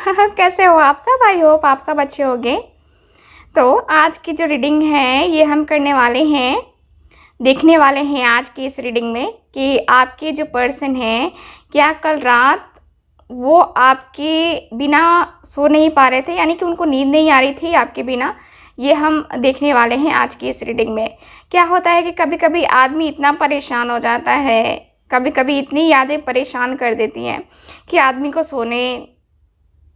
कैसे हो आप सब? आई होप आप सब अच्छे होंगे। तो आज की जो रीडिंग है ये हम करने वाले हैं, देखने वाले हैं आज की इस रीडिंग में कि आपके जो पर्सन है, क्या कल रात वो आपके बिना सो नहीं पा रहे थे, यानी कि उनको नींद नहीं आ रही थी आपके बिना। ये हम देखने वाले हैं आज की इस रीडिंग में। क्या होता है कि कभी कभी आदमी इतना परेशान हो जाता है, कभी कभी इतनी यादें परेशान कर देती हैं कि आदमी को सोने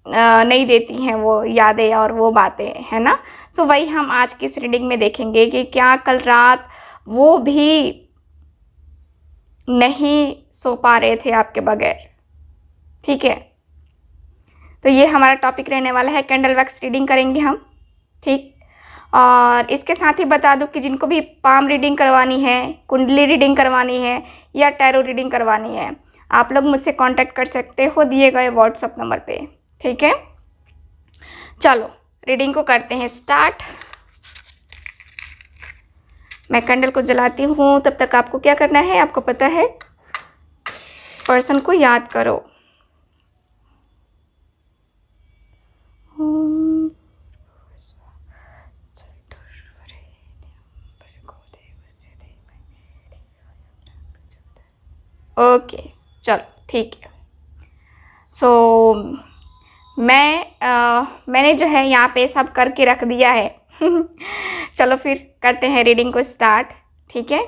नहीं देती हैं वो यादें और वो बातें, है ना। सो वही हम आज की इस रीडिंग में देखेंगे कि क्या कल रात वो भी नहीं सो पा रहे थे आपके बगैर। ठीक है, तो ये हमारा टॉपिक रहने वाला है। कैंडल वैक्स रीडिंग करेंगे हम, ठीक। और इसके साथ ही बता दूं कि जिनको भी पाम रीडिंग करवानी है, कुंडली रीडिंग करवानी है या टैरो रीडिंग करवानी है, आप लोग मुझसे कांटेक्ट कर सकते हो दिए गए व्हाट्सएप नंबर पे। ठीक है, चलो रीडिंग को करते हैं स्टार्ट। मैं कैंडल को जलाती हूँ, तब तक आपको क्या करना है आपको पता है। पर्सन को याद करो। ओके, चलो ठीक है। सो मैंने जो है यहाँ पे सब करके रख दिया है। चलो फिर करते हैं रीडिंग को स्टार्ट। ठीक है,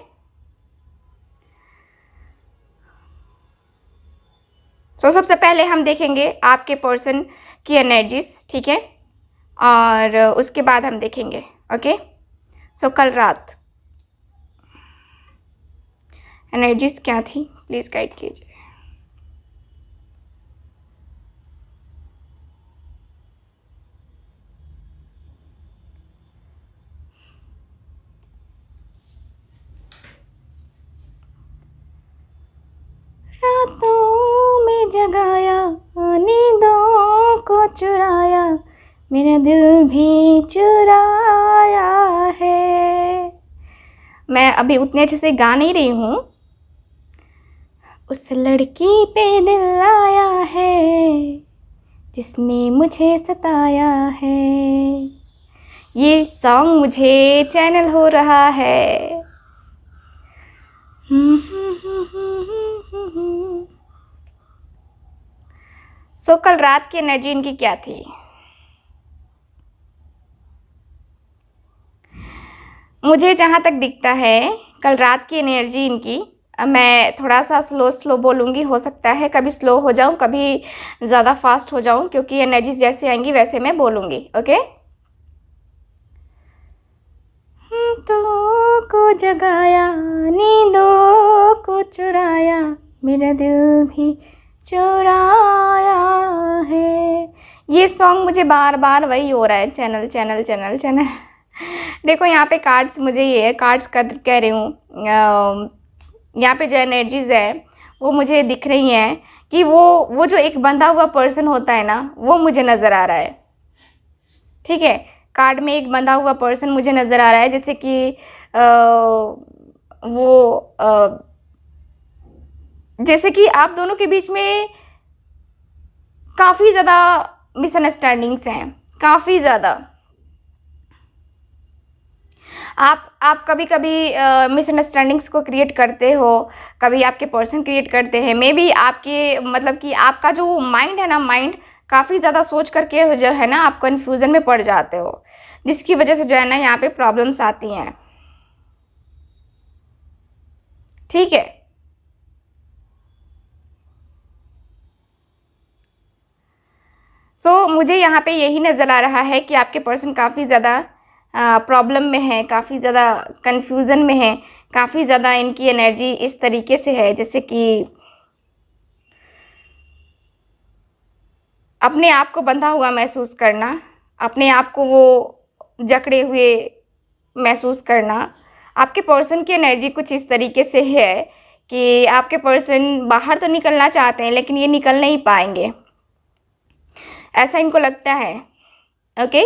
तो सबसे पहले हम देखेंगे आपके पर्सन की एनर्जीज, ठीक है, और उसके बाद हम देखेंगे। ओके, सो कल रात एनर्जीज क्या थी, प्लीज़ गाइड कीजिए। रातों में जगाया, नींदों को चुराया, मेरा दिल भी चुराया है। मैं अभी उतने अच्छे से गा नहीं रही हूँ। उस लड़की पे दिल आया है जिसने मुझे सताया है। ये सॉन्ग मुझे चैनल हो रहा है। सो कल रात की एनर्जी इनकी क्या थी? मुझे जहाँ तक दिखता है कल रात की एनर्जी इनकी, मैं थोड़ा सा स्लो बोलूँगी, हो सकता है कभी स्लो हो जाऊँ, कभी ज़्यादा फास्ट हो जाऊँ, क्योंकि एनर्जीज जैसे आएंगी वैसे मैं बोलूँगी। ओके, तो को जगाया, नींदों को चुराया, मेरा दिल भी चुराया है। ये सॉन्ग मुझे बार बार वही हो रहा है, चैनल चैनल चैनल चैनल। देखो यहाँ पे कार्ड्स, मुझे ये कार्ड्स का कह रही हूँ, यहाँ पे जो एनर्जीज है वो मुझे दिख रही हैं कि वो जो एक बंधा हुआ पर्सन होता है ना, वो मुझे नज़र आ रहा है। ठीक है, कार्ड में एक बंधा हुआ पर्सन मुझे नज़र आ रहा है, जैसे कि जैसे कि आप दोनों के बीच में काफ़ी ज़्यादा मिसअंडरस्टैंडिंग्स हैं, काफ़ी ज़्यादा। आप कभी कभी मिसअंडरस्टैंडिंग्स को क्रिएट करते हो, कभी आपके पर्सन क्रिएट करते हैं। मे बी आपके मतलब कि आपका जो माइंड है ना, माइंड काफ़ी ज़्यादा सोच करके जो है ना आप कन्फ्यूज़न में पड़ जाते हो, जिसकी वजह से जो है ना यहाँ पे प्रॉब्लम्स आती हैं। ठीक है, सो मुझे यहाँ पे यही नज़र आ रहा है कि आपके पर्सन काफ़ी ज़्यादा प्रॉब्लम में है, काफ़ी ज़्यादा कन्फ्यूज़न में है, काफ़ी ज़्यादा इनकी एनर्जी इस तरीके से है जैसे कि अपने आप को बंधा हुआ महसूस करना, अपने आप को वो जकड़े हुए महसूस करना। आपके पर्सन की एनर्जी कुछ इस तरीके से है कि आपके पर्सन बाहर तो निकलना चाहते हैं लेकिन ये निकल नहीं पाएंगे, ऐसा इनको लगता है। ओके,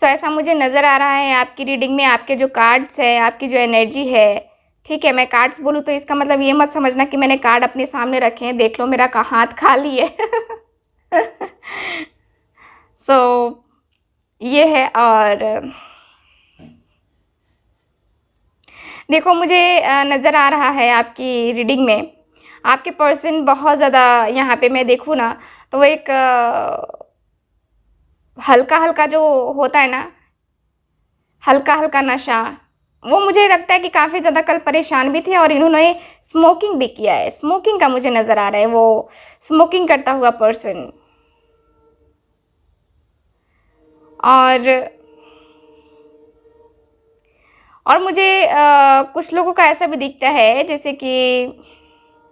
सो ऐसा मुझे नज़र आ रहा है आपकी रीडिंग में। आपके जो कार्ड्स है, आपकी जो एनर्जी है, ठीक है, मैं कार्ड्स बोलूँ तो इसका मतलब ये मत समझना कि मैंने कार्ड अपने सामने रखे हैं, देख लो मेरा हाथ खाली है। सो ये है। और देखो, मुझे नज़र आ रहा है आपकी रीडिंग में आपके पर्सन बहुत ज़्यादा, यहाँ पे मैं देखूँ ना तो वो एक हल्का हल्का जो होता है ना, हल्का हल्का नशा, वो मुझे लगता है कि काफ़ी ज़्यादा कल परेशान भी थे और इन्होंने स्मोकिंग भी किया है। स्मोकिंग का मुझे नज़र आ रहा है, वो स्मोकिंग करता हुआ पर्सन। और मुझे कुछ लोगों का ऐसा भी दिखता है जैसे कि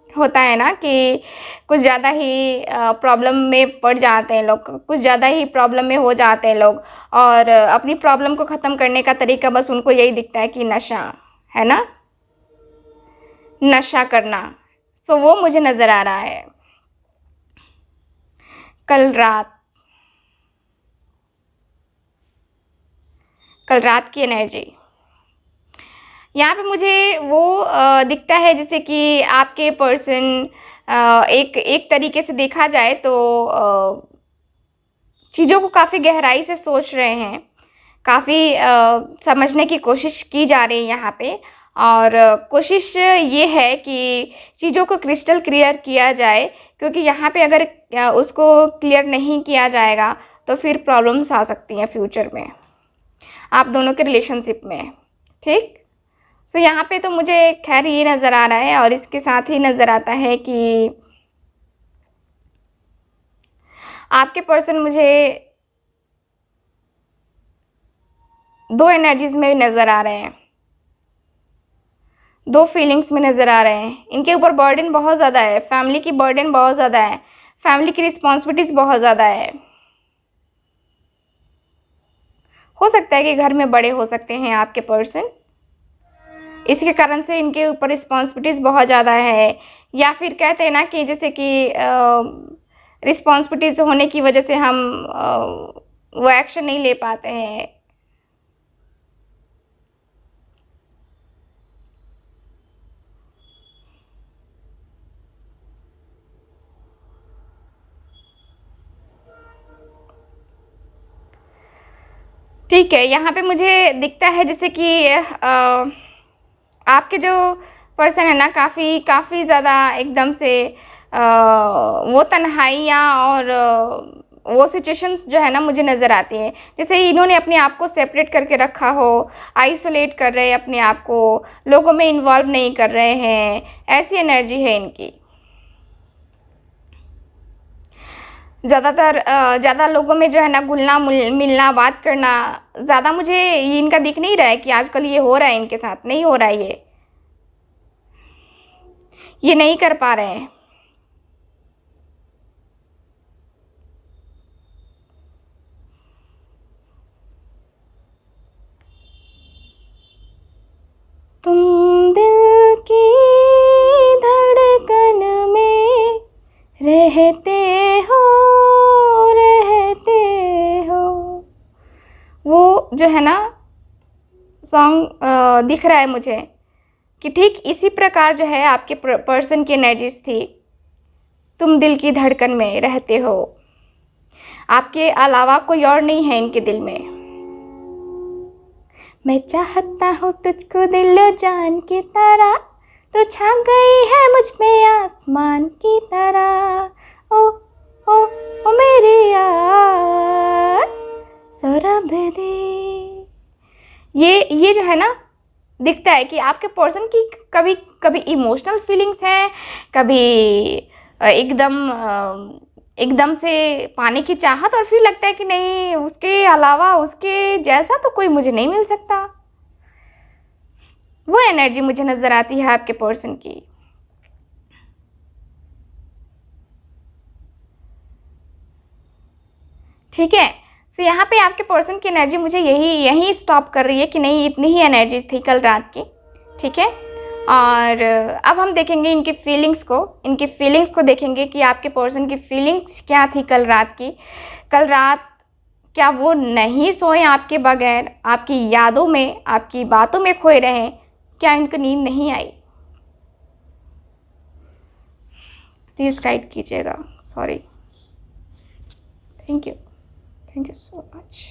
होता है ना कि कुछ ज़्यादा ही प्रॉब्लम में पड़ जाते हैं लोग, कुछ ज़्यादा ही प्रॉब्लम में हो जाते हैं लोग, और अपनी प्रॉब्लम को ख़त्म करने का तरीका बस उनको यही दिखता है कि नशा, है ना, नशा करना। सो वो मुझे नज़र आ रहा है कल रात की एनर्जी। यहाँ पे मुझे वो दिखता है जैसे कि आपके पर्सन एक एक तरीके से देखा जाए तो चीज़ों को काफ़ी गहराई से सोच रहे हैं, काफ़ी समझने की कोशिश की जा रही है यहाँ पे। और कोशिश ये है कि चीज़ों को क्रिस्टल क्लियर किया जाए, क्योंकि यहाँ पे अगर उसको क्लियर नहीं किया जाएगा तो फिर प्रॉब्लम्स आ सकती हैं फ्यूचर में आप दोनों के रिलेशनशिप में। ठीक। सो यहाँ पे तो मुझे खैर ये नज़र आ रहा है, और इसके साथ ही नज़र आता है कि आपके पर्सन मुझे दो एनर्जीज में नज़र आ रहे हैं, दो फीलिंग्स में नज़र आ रहे हैं। इनके ऊपर बर्डन बहुत ज़्यादा है, फैमिली की बर्डन बहुत ज़्यादा है, फैमिली की रिस्पॉन्सिबिलिटीज़ बहुत ज़्यादा है। हो सकता है कि घर में बड़े हो सकते हैं आपके पर्सन, इसके कारण से इनके ऊपर रिस्पॉन्सिबिलिटीज़ बहुत ज़्यादा है, या फिर कहते हैं ना कि जैसे कि रिस्पॉन्सिबिलिटीज़ होने की वजह से हम वो एक्शन नहीं ले पाते हैं। ठीक है, यहाँ पे मुझे दिखता है जैसे कि आपके जो पर्सन है ना काफ़ी ज़्यादा एकदम से वो तन्हाइयाँ और वो सिचुएशंस जो है ना मुझे नज़र आती हैं, जैसे इन्होंने अपने आप को सेपरेट करके रखा हो, आइसोलेट कर रहे हैं अपने आप को, लोगों में इन्वॉल्व नहीं कर रहे हैं, ऐसी एनर्जी है इनकी। ज़्यादातर ज़्यादा लोगों में जो है ना घुलना मिलना बात करना ज़्यादा मुझे ये इनका दिख नहीं रहा है कि आजकल ये हो रहा है इनके साथ, नहीं हो रहा है, ये नहीं कर पा रहे हैं। तुम दिल की धड़कन में रहते हो, वो जो है ना सॉन्ग दिख रहा है मुझे कि ठीक इसी प्रकार जो है आपके पर्सन की एनर्जीज थी। तुम दिल की धड़कन में रहते हो, आपके अलावा कोई और नहीं है इनके दिल में। मैं चाहता हूँ तुझको दिलो जान की तरह, तो छा गई है मुझ में आसमान की तरह। ओ ओ ओ मेरे यार सौरभ दे। ये जो है ना दिखता है कि आपके पर्सन की कभी कभी इमोशनल फीलिंग्स हैं, कभी एकदम से पाने की चाहत, और फिर लगता है कि नहीं, उसके अलावा उसके जैसा तो कोई मुझे नहीं मिल सकता। वो एनर्जी मुझे नज़र आती है आपके पर्सन की। ठीक है। सो यहाँ पे आपके पर्सन की एनर्जी मुझे यही स्टॉप कर रही है कि नहीं, इतनी ही एनर्जी थी कल रात की। ठीक है। और अब हम देखेंगे इनकी फीलिंग्स को देखेंगे कि आपके पर्सन की फीलिंग्स क्या थी कल रात की। कल रात क्या वो नहीं सोए आपके बगैर, आपकी यादों में, आपकी बातों में खोए रहे? क्या इनको नींद नहीं आई? प्लीज़ गाइड कीजिएगा। Sorry. Thank you. Thank you so much.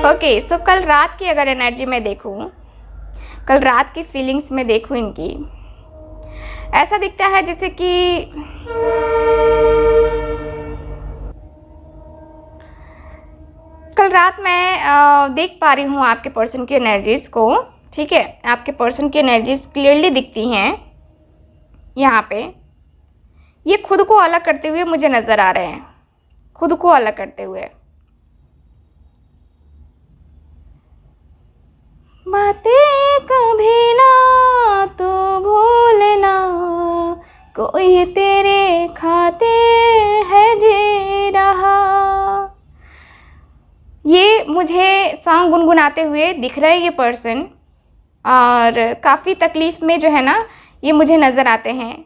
Okay, so कल रात की अगर एनर्जी में देखूं, कल रात की फीलिंग्स में देखूं इनकी, ऐसा दिखता है जैसे कि कल रात मैं देख पा रही हूँ आपके पर्सन की एनर्जीज को। ठीक है, आपके पर्सन की एनर्जीज क्लियरली दिखती हैं यहाँ पे। ये खुद को अलग करते हुए मुझे नज़र आ रहे हैं, खुद को अलग करते हुए। बातें कभी ना तो भूलना, कोई तेरे खातिर है जी रहा। ये मुझे सॉन्ग गुनगुनाते हुए दिख रहा है ये पर्सन, और काफ़ी तकलीफ में जो है ना ये मुझे नज़र आते हैं।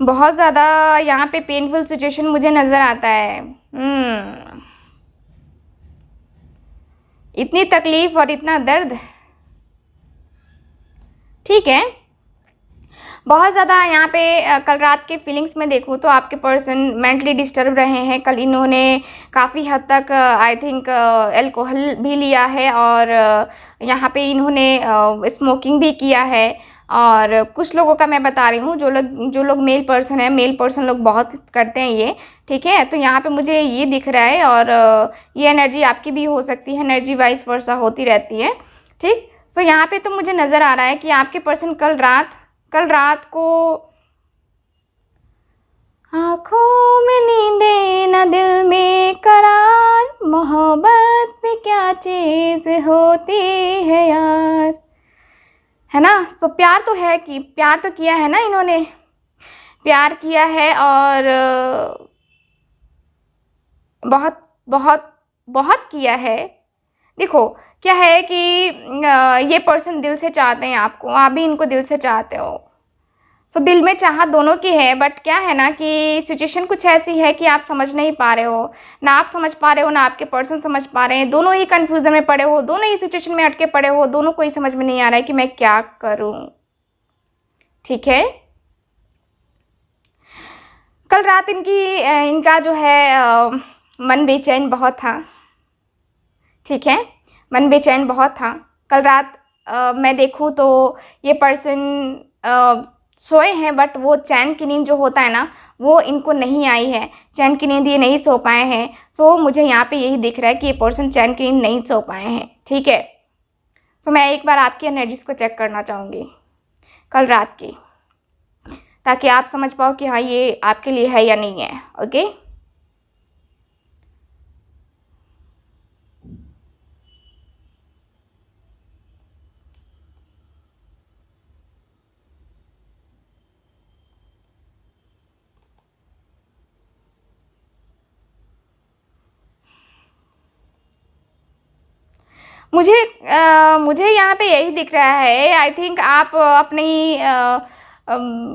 बहुत ज़्यादा यहाँ पे पेनफुल सिचुएशन मुझे नज़र आता है। इतनी तकलीफ और इतना दर्द। ठीक है, बहुत ज़्यादा यहाँ पे कल रात के फीलिंग्स में देखूँ तो आपके पर्सन मेंटली डिस्टर्ब रहे हैं। कल इन्होंने काफ़ी हद तक आई थिंक अल्कोहल भी लिया है, और यहाँ पे इन्होंने स्मोकिंग भी किया है। और कुछ लोगों का मैं बता रही हूँ, जो लोग मेल पर्सन है, मेल पर्सन लोग बहुत करते हैं ये। ठीक है, तो यहाँ पे मुझे ये दिख रहा है, और ये एनर्जी आपकी भी हो सकती है, एनर्जी वाइस वर्सा होती रहती है। ठीक, सो यहाँ पे तो मुझे नज़र आ रहा है कि आपके पर्सन कल रात को आँखों में नींदे न दिल में करार, मोहब्बत में क्या चीज़ होती है यार, है ना। सो प्यार तो है, कि प्यार तो किया है ना, इन्होंने प्यार किया है, और बहुत बहुत बहुत किया है। देखो क्या है कि ये पर्सन दिल से चाहते हैं आपको, आप भी इनको दिल से चाहते हो। सो दिल में चाहत दोनों की है, बट क्या है ना कि सिचुएशन कुछ ऐसी है कि आप समझ नहीं पा रहे हो, ना आप समझ पा रहे हो ना आपके पर्सन समझ पा रहे हैं। दोनों ही कंफ्यूजन में पड़े हो, दोनों ही सिचुएशन में अटके पड़े हो, दोनों को ही समझ में नहीं आ रहा है कि मैं क्या करूं। ठीक है, कल रात इनका जो है मन बेचैन बहुत था। ठीक है, मन बेचैन बहुत था कल रात। मैं देखूँ तो ये पर्सन सोए हैं, बट वो चैन की नींद जो होता है ना वो इनको नहीं आई है, चैन की नींद ये नहीं सो पाए हैं। सो मुझे यहाँ पे यही दिख रहा है कि ये पर्सन चैन की नींद नहीं सो पाए हैं। ठीक है, सो मैं एक बार आपकी एनर्जीज को चेक करना चाहूँगी कल रात की, ताकि आप समझ पाओ कि हाँ ये आपके लिए है या नहीं है। ओके, मुझे यहाँ पे यही दिख रहा है। आई थिंक आप अपनी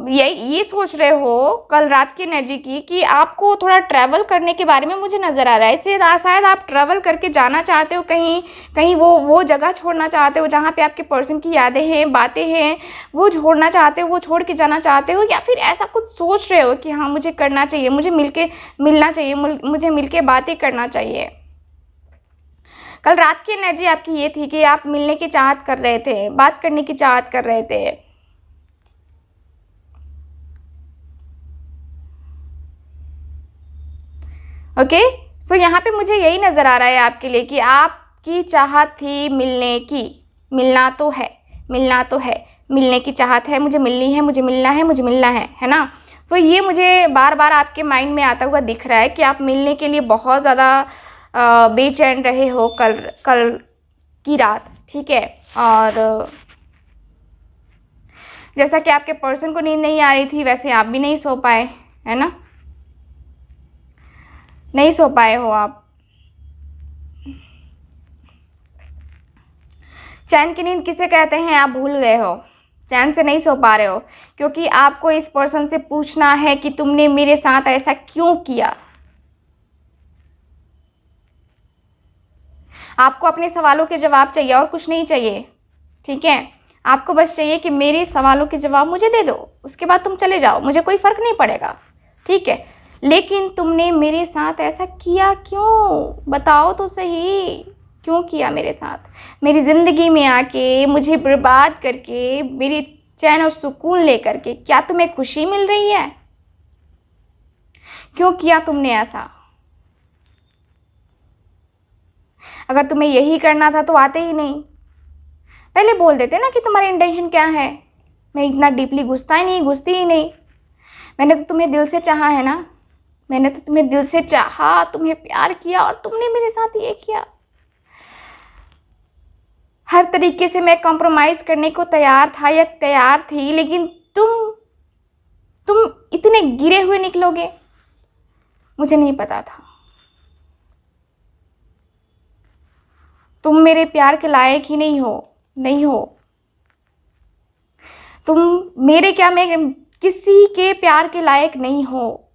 ये सोच रहे हो कल रात की एनर्जी की कि आपको थोड़ा ट्रैवल करने के बारे में मुझे नज़र आ रहा है। इससे शायद आप ट्रैवल करके जाना चाहते हो, कहीं वो जगह छोड़ना चाहते हो जहाँ पे आपके पर्सन की यादें हैं, बातें हैं, वो छोड़ना चाहते हो, वो छोड़ के जाना चाहते हो, या फिर ऐसा कुछ सोच रहे हो कि हाँ मुझे करना चाहिए, मुझे मिलना चाहिए, मुझे मिलके बातें करना चाहिए। कल रात की एनर्जी आपकी ये थी कि आप मिलने की चाहत कर रहे थे, बात करने की चाहत कर रहे थे। ओके, सो यहाँ पे मुझे यही नज़र आ रहा है आपके लिए कि आपकी चाहत थी मिलने की, मिलना तो है, मिलने की चाहत है, मुझे मिलनी है, मुझे मिलना है ना। सो ये मुझे बार बार आपके माइंड में आता हुआ दिख रहा है कि आप मिलने के लिए बहुत ज़्यादा बेचैन रहे हो कल की रात। ठीक है, और जैसा कि आपके पर्सन को नींद नहीं आ रही थी, वैसे आप भी नहीं सो पाए, है ना, नहीं सो पाए हो आप। चैन की नींद किसे कहते हैं आप भूल गए हो, चैन से नहीं सो पा रहे हो, क्योंकि आपको इस पर्सन से पूछना है कि तुमने मेरे साथ ऐसा क्यों किया। आपको अपने सवालों के जवाब चाहिए और कुछ नहीं चाहिए, ठीक है। आपको बस चाहिए कि मेरे सवालों के जवाब मुझे दे दो, उसके बाद तुम चले जाओ, मुझे कोई फ़र्क नहीं पड़ेगा, ठीक है। लेकिन तुमने मेरे साथ ऐसा किया क्यों? बताओ तो सही, क्यों किया मेरे साथ? मेरी ज़िंदगी में आके मुझे बर्बाद करके, मेरी चैन और सुकून लेकर के, क्या तुम्हें खुशी मिल रही है? क्यों किया तुमने ऐसा? अगर तुम्हें यही करना था तो आते ही नहीं, पहले बोल देते ना कि तुम्हारी इंटेंशन क्या है। मैं इतना डीपली घुसती ही नहीं। मैंने तो तुम्हें दिल से चाहा है ना, मैंने तो तुम्हें दिल से चाहा, तुम्हें प्यार किया, और तुमने मेरे साथ ये किया। हर तरीके से मैं कॉम्प्रोमाइज करने को तैयार था या तैयार थी, लेकिन तुम इतने गिरे हुए निकलोगे, मुझे नहीं पता था। तुम मेरे प्यार के लायक ही नहीं हो। तुम मेरे क्या, मैं किसी के प्यार के लायक नहीं हो।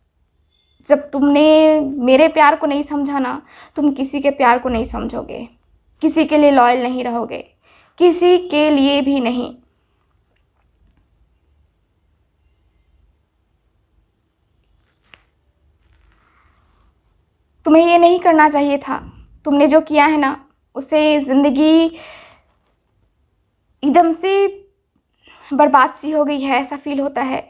जब तुमने मेरे प्यार को नहीं समझा ना, तुम किसी के प्यार को नहीं समझोगे, किसी के लिए लॉयल नहीं रहोगे, किसी के लिए भी नहीं। तुम्हें ये नहीं करना चाहिए था। तुमने जो किया है ना, उससे ज़िंदगी एकदम से बर्बाद सी हो गई है, ऐसा फील होता है।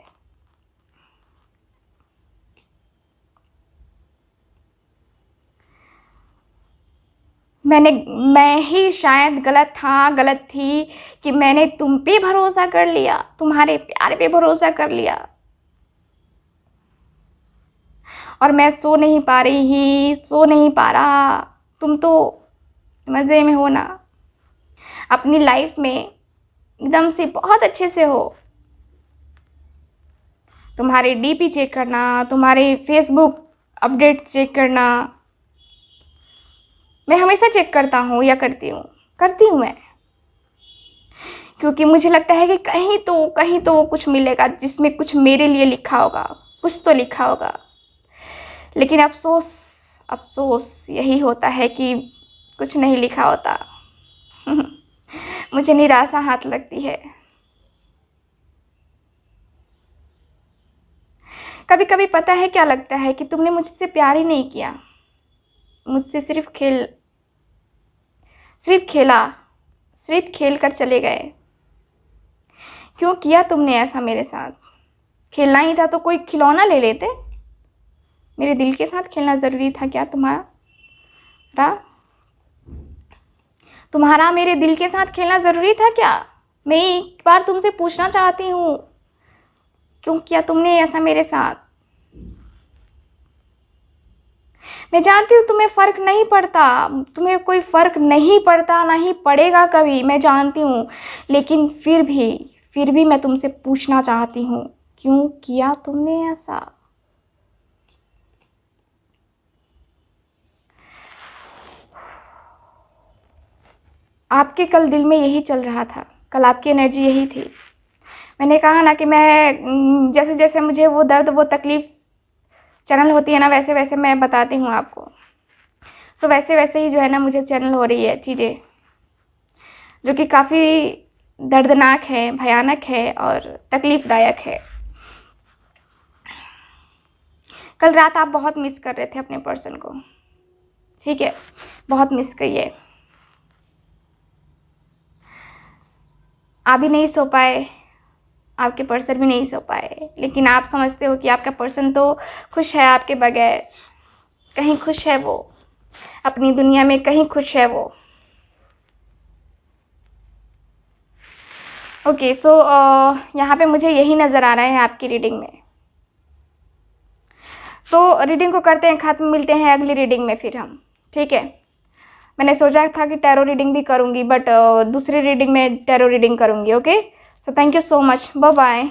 मैं ही शायद गलत थी कि मैंने तुम पे भरोसा कर लिया, तुम्हारे प्यार पे भरोसा कर लिया, और मैं सो नहीं पा रहा। तुम तो मज़े में हो ना, अपनी लाइफ में एकदम से बहुत अच्छे से हो। तुम्हारे डीपी चेक करना, तुम्हारे फेसबुक अपडेट चेक करना, मैं हमेशा चेक करता हूँ या करती हूँ मैं, क्योंकि मुझे लगता है कि कहीं तो कुछ मिलेगा जिसमें कुछ मेरे लिए लिखा होगा, कुछ तो लिखा होगा। लेकिन अफसोस यही होता है कि कुछ नहीं लिखा होता। मुझे निराशा हाथ लगती है। कभी कभी पता है क्या लगता है कि तुमने मुझसे प्यार ही नहीं किया, मुझसे सिर्फ खेल कर चले गए। क्यों किया तुमने ऐसा मेरे साथ? खेलना ही था तो कोई खिलौना ले लेते। मेरे दिल के साथ खेलना ज़रूरी था क्या तुम्हारा मेरे दिल के साथ खेलना ज़रूरी था क्या? मैं एक बार तुमसे पूछना चाहती हूँ, क्यों किया तुमने ऐसा मेरे साथ? मैं जानती हूँ तुम्हें फ़र्क नहीं पड़ता, तुम्हें कोई फ़र्क नहीं पड़ता, नहीं पड़ेगा कभी, मैं जानती हूँ। लेकिन फिर भी मैं तुमसे पूछना चाहती हूँ, क्यों किया तुमने ऐसा? आपके कल दिल में यही चल रहा था, कल आपकी एनर्जी यही थी। मैंने कहा ना कि मैं जैसे जैसे मुझे वो दर्द, वो तकलीफ़ चैनल होती है ना, वैसे वैसे मैं बताती हूँ आपको। सो वैसे वैसे ही जो है ना, मुझे चैनल हो रही है चीज़ें जो कि काफ़ी दर्दनाक है, भयानक है और तकलीफ़दायक है। कल रात आप बहुत मिस कर रहे थे अपने पर्सन को, ठीक है, बहुत मिस करिए। आप भी नहीं सो पाए, आपके पर्सन भी नहीं सो पाए, लेकिन आप समझते हो कि आपका पर्सन तो खुश है आपके बगैर, कहीं खुश है वो, अपनी दुनिया में कहीं खुश है वो। ओके, सो यहाँ पे मुझे यही नज़र आ रहा है आपकी रीडिंग में। सो रीडिंग को करते हैं ख़त्म, मिलते हैं अगली रीडिंग में फिर हम, ठीक है। मैंने सोचा था कि टैरो रीडिंग भी करूँगी, बट दूसरी रीडिंग में टैरो रीडिंग करूँगी। Okay, so thank you so much, bye bye.